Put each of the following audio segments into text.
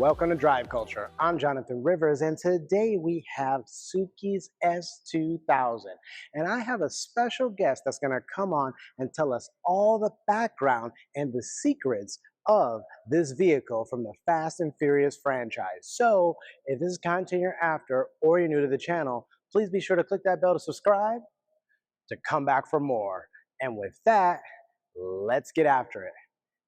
Welcome to Drive Culture. I'm Jonathan Rivers, and today we have Suki's S2000. And I have a special guest that's going to come on and tell us all the background and the secrets of this vehicle from the Fast and Furious franchise. So, if this is content you're after or you're new to the channel, please be sure to click that bell to subscribe to come back for more. And with that, let's get after it.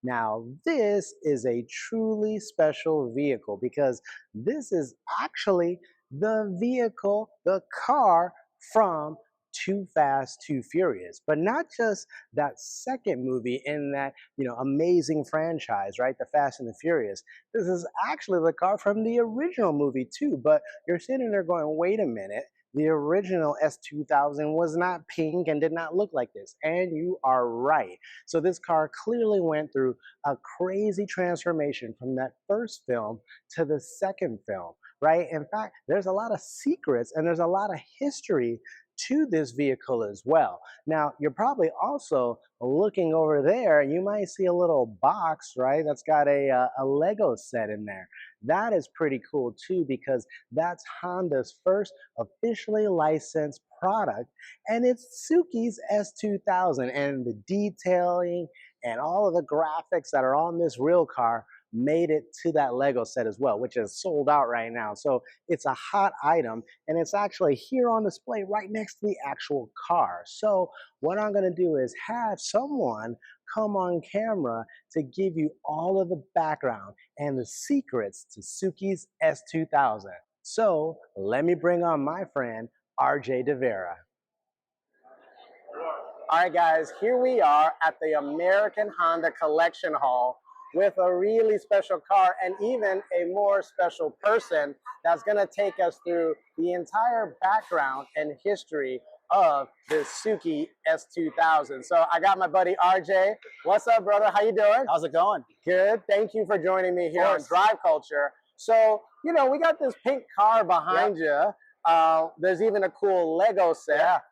Now, this is a truly special vehicle because this is actually the vehicle, the car from Too Fast, Too Furious. But not just that second movie in that, amazing franchise, right? The Fast and the Furious. This is actually the car from the original movie too. But you're sitting there going, wait a minute. The original S2000 was not pink and did not look like this. And you are right. So this car clearly went through a crazy transformation from that first film to the second film, right? In fact, there's a lot of secrets and there's a lot of history to this vehicle as well. Now, you're probably also looking over there and you might see a little box, right? That's got a Lego set in there. That is pretty cool too because that's Honda's first officially licensed product, and it's Suki's S2000, and the detailing and all of the graphics that are on this real car made it to that Lego set as well, which is sold out right now. So it's a hot item, and it's actually here on display right next to the actual car. So what I'm going to do is have someone come on camera to give you all of the background and the secrets to Suki's S2000. So let me bring on my friend, RJ De Vera. All right, guys, here we are at the American Honda Collection Hall with a really special car and even a more special person that's going to take us through the entire background and history of this Suki S2000. So I got my buddy RJ. What's up, brother? How you doing? How's it going? Good. Thank you for joining me here on Drive Culture. So, we got this pink car behind you. There's even a cool Lego set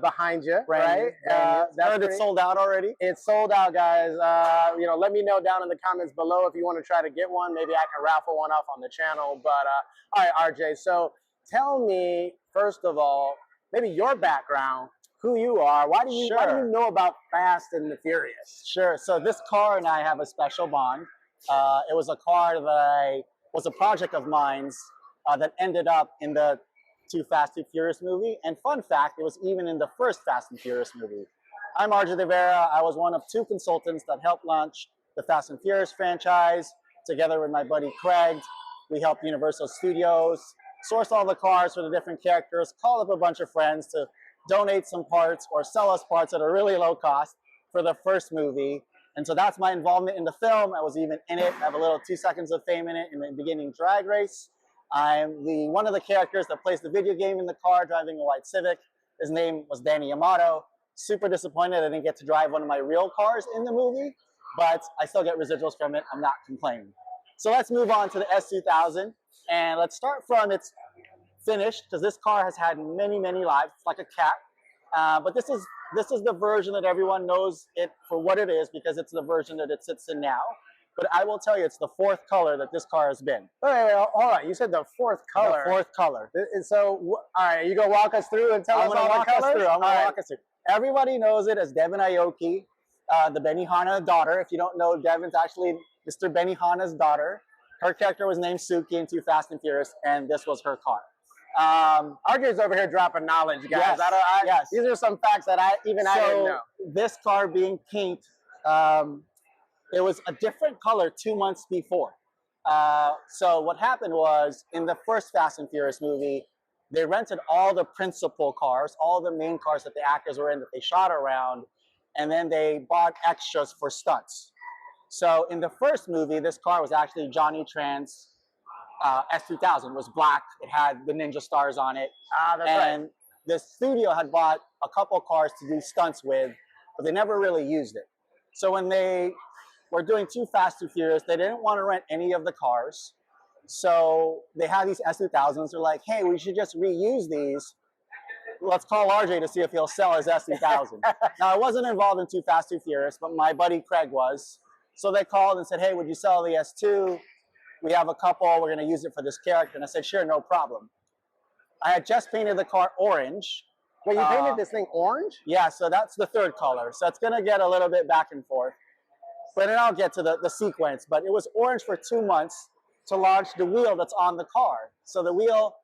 behind you, right? It's sold out already. It's sold out, guys. Let me know down in the comments below if you want to try to get one. Maybe I can raffle one off on the channel. But all right, RJ. So tell me, first of all, maybe your background, who you are. Why do you know about Fast and the Furious? Sure. So this car and I have a special bond. It was a car that was a project of mine that ended up in the Too Fast, Too Furious movie. And fun fact, it was even in the first Fast and Furious movie. I'm RJ De Vera. I was one of two consultants that helped launch the Fast and Furious franchise. Together with my buddy Craig, we helped Universal Studios source all the cars for the different characters, call up a bunch of friends to donate some parts or sell us parts at a really low cost for the first movie. And so that's my involvement in the film. I was even in it. I have a little 2 seconds of fame in it in the beginning drag race. I'm one of the characters that plays the video game in the car, driving a white Civic. His name was Danny Amato. Super disappointed I didn't get to drive one of my real cars in the movie, but I still get residuals from it. I'm not complaining. So let's move on to the S2000, and let's start from its finish, because this car has had many, many lives. It's like a cat. But this is the version that everyone knows it for what it is, because it's the version that it sits in now. But I will tell you, it's the fourth color that this car has been. Wait, hold on. You said the fourth color. The fourth color. So, all right, you gonna walk us through and tell us all the colors? I'm gonna walk us through. Everybody knows it as Devin Aoki, the Benihana daughter. If you don't know, Devin's actually Mr. Benihana's daughter. Her character was named Suki in Too Fast and Furious, and this was her car. RJ's over here dropping knowledge, guys. Yes. These are some facts that I didn't know. This car being pink, it was a different color 2 months before. So what happened was, in the first Fast and Furious movie, they rented all the principal cars, all the main cars that the actors were in that they shot around, and then they bought extras for stunts. So in the first movie, this car was actually Johnny Tran's S2000. It was black. It had the ninja stars on it. That's right. The studio had bought a couple cars to do stunts with, but they never really used it. So when they were doing Too Fast, Too Furious, they didn't want to rent any of the cars. So they had these S2000s. They're like, hey, we should just reuse these. Let's call RJ to see if he'll sell his S2000. Now, I wasn't involved in Too Fast, Too Furious, but my buddy Craig was. So they called and said, hey, would you sell the S2? we have a couple, we're going to use it for this character. And I said, sure, no problem. I had just painted the car orange. Wait, you painted this thing orange? Yeah, so that's the third color. So it's going to get a little bit back and forth. But then I'll get to the sequence. But it was orange for 2 months to launch the wheel that's on the car. So the wheel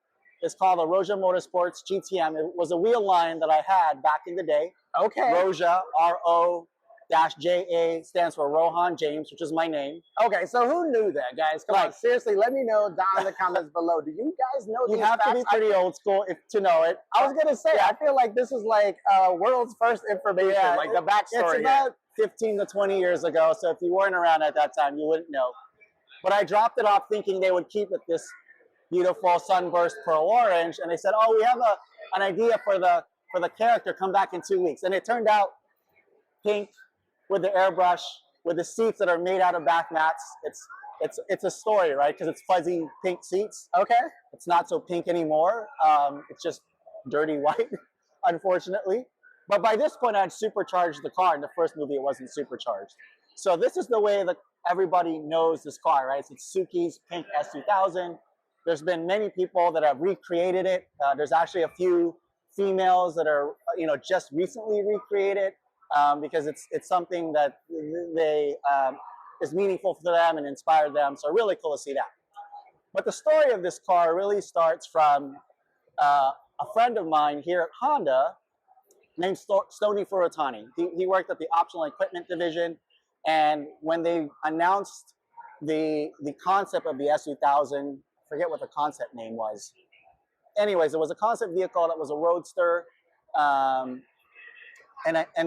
is called the Roja Motorsports GTM. It was a wheel line that I had back in the day. Okay. Roja, R-O-J-A, stands for Rohan James, which is my name. Okay, so who knew that, guys? Come on, seriously, let me know down in the comments below. Do you guys know these You have to be pretty old school to know it. I was going to say, I feel like this is like world's first information, like the backstory. It's about 15 to 20 years ago, so if you weren't around at that time, you wouldn't know. But I dropped it off thinking they would keep it this beautiful sunburst pearl orange, and they said, oh, we have an idea for the character, come back in 2 weeks. And it turned out pink with the airbrush, with the seats that are made out of bath mats. It's a story, right? Because it's fuzzy pink seats. Okay. It's not so pink anymore. It's just dirty white, unfortunately. But by this point, I had supercharged the car. In the first movie, it wasn't supercharged. So this is the way that everybody knows this car, right? It's Suki's pink S2000. There's been many people that have recreated it. There's actually a few females that are, just recently recreated because it's something that they is meaningful for them and inspired them. So really cool to see that. But the story of this car really starts from a friend of mine here at Honda named Stoney Furutani. He worked at the optional equipment division, and when they announced the concept of the S2000, forget what the concept name was. Anyways, it was a concept vehicle that was a roadster, and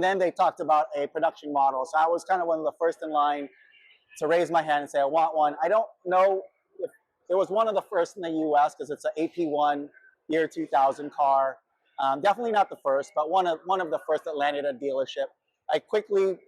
then they talked about a production model. So I was kind of one of the first in line to raise my hand and say, I want one. I don't know if it was one of the first in the US because it's an AP1 year 2000 car. Definitely not the first, but one of the first that landed at a dealership. I quickly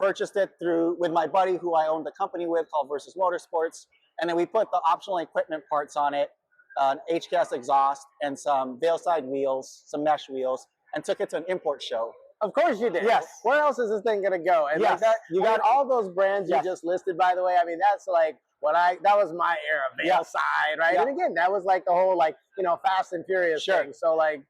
purchased it with my buddy who I owned the company with called Versus Motorsports. And then we put the optional equipment parts on it, an HKS exhaust and some Veilside wheels, some mesh wheels, and took it to an import show. Of course you did. Yes. Where else is this thing gonna go? And yes. like that, you got all those brands you just listed, by the way. I mean, that's like that was my era, Veilside, right? And again, that was like the whole Fast and Furious thing. So like,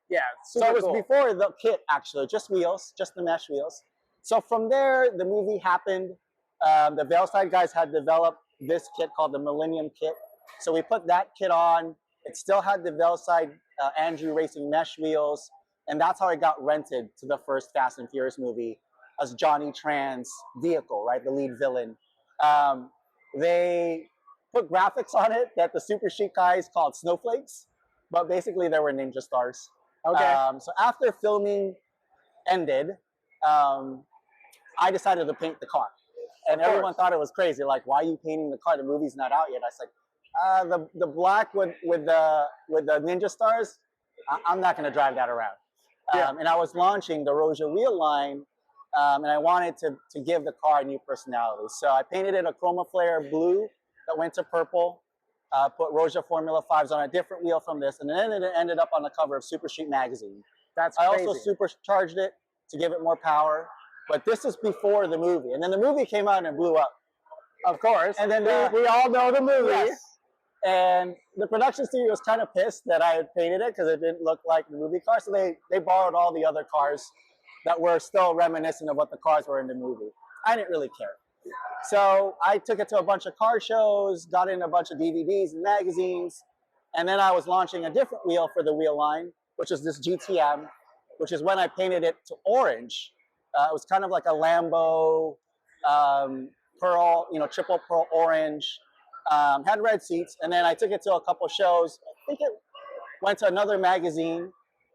so it was before the kit actually, just wheels, just the mesh wheels. So from there, the movie happened. The Veilside guys had developed this kit called the Millennium Kit. So we put that kit on. It still had the Veilside Andrew Racing mesh wheels. And that's how it got rented to the first Fast and Furious movie as Johnny Tran's vehicle, right? The lead villain. They put graphics on it that the Super Chic guys called snowflakes, but basically they were ninja stars. Okay. So after filming ended, I decided to paint the car. And everyone thought it was crazy. Like, why are you painting the car? The movie's not out yet. I was like, the black with the ninja stars, I'm not going to drive that around. And I was launching the Roja wheel line, and I wanted to give the car a new personality. So I painted it a chroma flare blue that went to purple, put Roja Formula 5s on a different wheel from this, and then it ended up on the cover of Super Street magazine. That's crazy. I also supercharged it to give it more power. But this is before the movie. And then the movie came out and it blew up. Of course. And then we all know the movie. Yes. And the production studio was kind of pissed that I had painted it because it didn't look like the movie car. So they borrowed all the other cars that were still reminiscent of what the cars were in the movie. I didn't really care. So I took it to a bunch of car shows, got in a bunch of DVDs and magazines. And then I was launching a different wheel for the wheel line, which is this GTM, which is when I painted it to orange. It was kind of like a Lambo pearl, triple pearl orange. Had red seats, and then I took it to a couple shows. I think it went to another magazine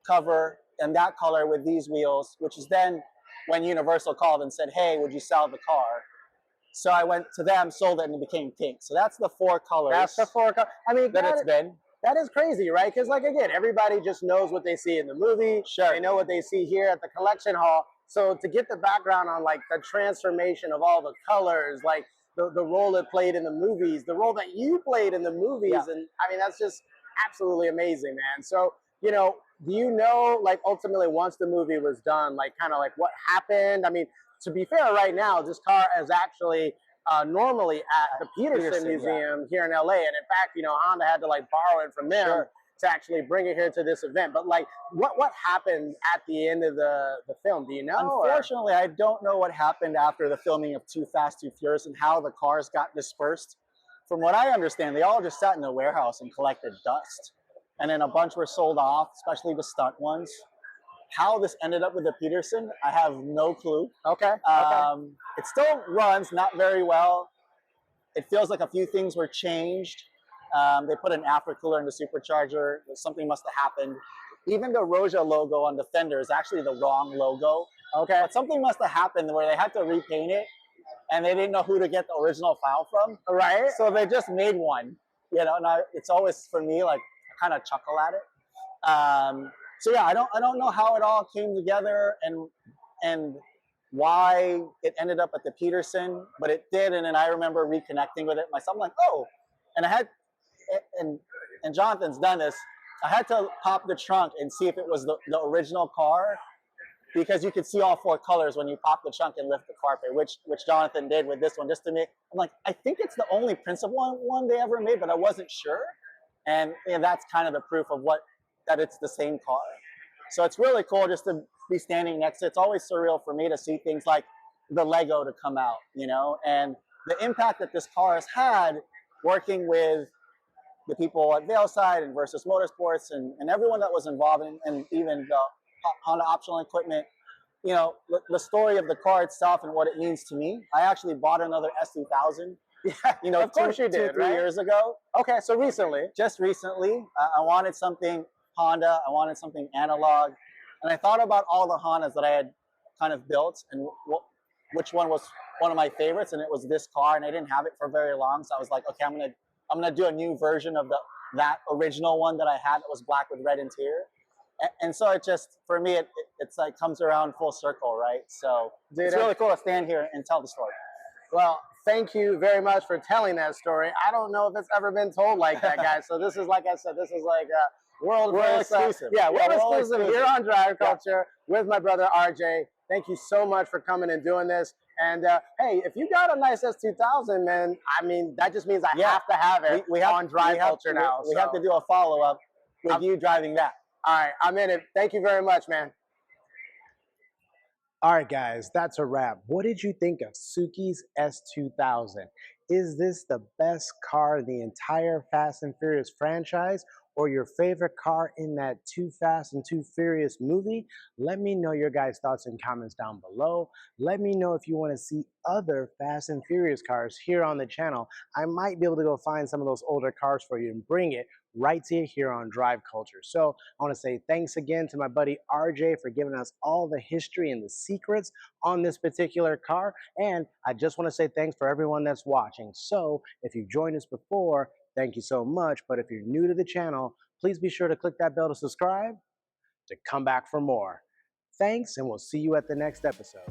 cover in that color with these wheels, which is then when Universal called and said, hey, would you sell the car? So I went to them, sold it, and it became pink. So that's the four colors. That's the four colors. I mean, that it's been. That is crazy, right? Because like, again, everybody just knows what they see in the movie. Sure. They know what they see here at the collection hall. So to get the background on like the transformation of all the colors, like the role it played in the movies, the role that you played in the movies, and I mean, that's just absolutely amazing, man. So, do you know, like, ultimately once the movie was done, like, kind of like what happened? I mean, to be fair, right now, this car is actually normally at the Peterson Museum here in LA. And in fact, Honda had to like borrow it from them to actually bring it here to this event. But like, what happened at the end of the film? Do you know? Unfortunately, I don't know what happened after the filming of Too Fast, Too Furious and how the cars got dispersed. From what I understand, they all just sat in the warehouse and collected dust. And then a bunch were sold off, especially the stunt ones. How this ended up with the Peterson, I have no clue. Okay. It still runs, not very well. It feels like a few things were changed. They put an aftercooler in the supercharger. Something must have happened. Even the Roja logo on the fender is actually the wrong logo. Okay. But something must have happened where they had to repaint it, and they didn't know who to get the original file from. Right. So they just made one. And it's always, for me, like, I kind of chuckle at it. So yeah, I don't know how it all came together and why it ended up at the Peterson, but it did. And then I remember reconnecting with it myself. I'm like, oh, and I had, and Jonathan's done this. I had to pop the trunk and see if it was the original car, because you could see all four colors when you pop the trunk and lift the carpet, which Jonathan did with this one, just to make. I'm like, I think it's the only principal one they ever made, but I wasn't sure. And that's kind of the proof of that it's the same car. So it's really cool just to be standing next to it. It's always surreal for me to see things like the Lego to come out, and the impact that this car has had working with the people at Veilside and Versus Motorsports and everyone that was involved and even the Honda optional equipment. The story of the car itself and what it means to me. I actually bought another S2000. Yeah, of course you did, 3 years ago. Okay, so recently. Just recently, I wanted something Honda. I wanted something analog, and I thought about all the Hondas that I had kind of built and which one was one of my favorites, and it was this car, and I didn't have it for very long, so I was like, okay, I'm gonna do a new version of that original one that I had that was black with red interior. And so it just, for me, it's like comes around full circle, right? So it's really cool to stand here and tell the story. Well, thank you very much for telling that story. I don't know if it's ever been told like that, guys. So this is, like I said, this is like a world exclusive. World exclusive here on Drive Culture with my brother RJ. Thank you so much for coming and doing this. And hey, if you got a nice S2000, man, I mean, that just means I have to have it on Drive Culture now. We have to do a follow-up with you driving that. All right, I'm in it. Thank you very much, man. All right, guys, that's a wrap. What did you think of Suki's S2000? Is this the best car in the entire Fast and Furious franchise, or your favorite car in that Too Fast and Too Furious movie? Let me know your guys' thoughts in comments down below. Let me know if you want to see other Fast and Furious cars here on the channel. I might be able to go find some of those older cars for you and bring it right to you here on Drive Culture. So I want to say thanks again to my buddy RJ for giving us all the history and the secrets on this particular car. And I just want to say thanks for everyone that's watching. So if you've joined us before, thank you so much. But if you're new to the channel, please be sure to click that bell to subscribe to come back for more. Thanks, and we'll see you at the next episode.